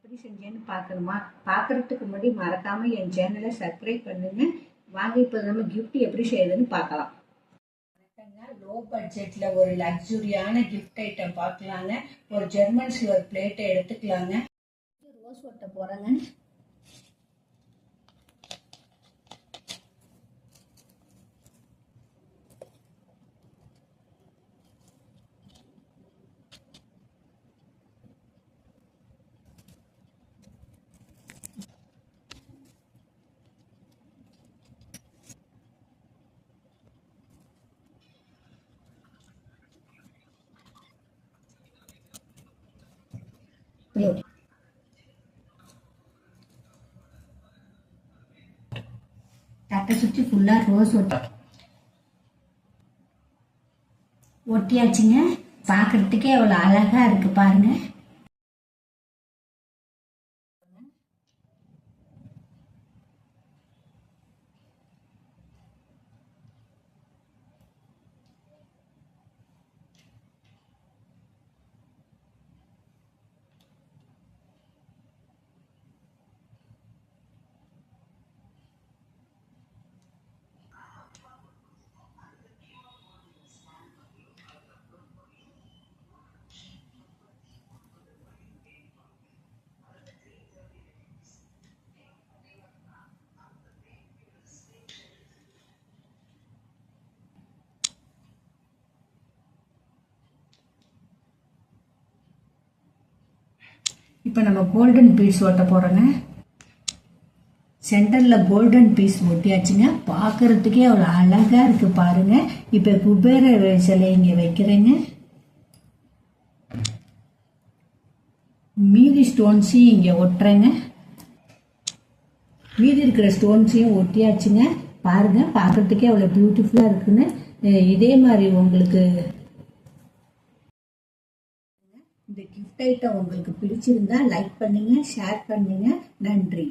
எப்படி செஞ்சேன்னு பார்க்கணுமா? பார்க்கறதுக்கு முன்னாடி மறக்காம என் சேனலை சப்ஸ்கிரைப் பண்ணுங்க. வாங்க இப்போ நம்ம கிஃப்ட் எப்படி செய்யறதுன்னு பார்க்கலாம். லோ பட்ஜெட்ல ஒரு லக்ஸுரியான கிஃப்ட் ஐட்டம் பார்க்கலாங்க. ஒரு ஜெர்மன் சில்வர் பிளேட்டை எடுத்துக்கலாங்க. ரோஸ் ஒட்ட போறேங்க. தட்டை சுற்றி ஃபுல்லா ரோஸ் ஒட்டியாச்சுங்க. பார்க்கறதுக்கே அவ்வளோ அழகா இருக்கு பாருங்க. இப்போ நம்ம கோல்டன் பீஸ் ஒட்ட போறோங்க. சென்டர்ல கோல்டன் பீஸ் ஒட்டியாச்சுங்க. பார்க்கறதுக்கே அவ்வளோ அழகா இருக்கு பாருங்க. இப்போ குபேர சிலை இங்க வைக்கிறேங்க. மீதி ஸ்டோன்ஸையும் இங்க ஒட்டுறேங்க. மீதி இருக்கிற ஸ்டோன்ஸையும் ஒட்டியாச்சுங்க. பாருங்க, பார்க்கறதுக்கே அவ்வளோ பியூட்டிஃபுல்லா இருக்குன்னு. இதே மாதிரி உங்களுக்கு இந்த கிஃப்ட் ஐட்டம் உங்களுக்கு பிடிச்சிருந்தா லைக் பண்ணுங்க, ஷேர் பண்ணுங்க. நன்றி.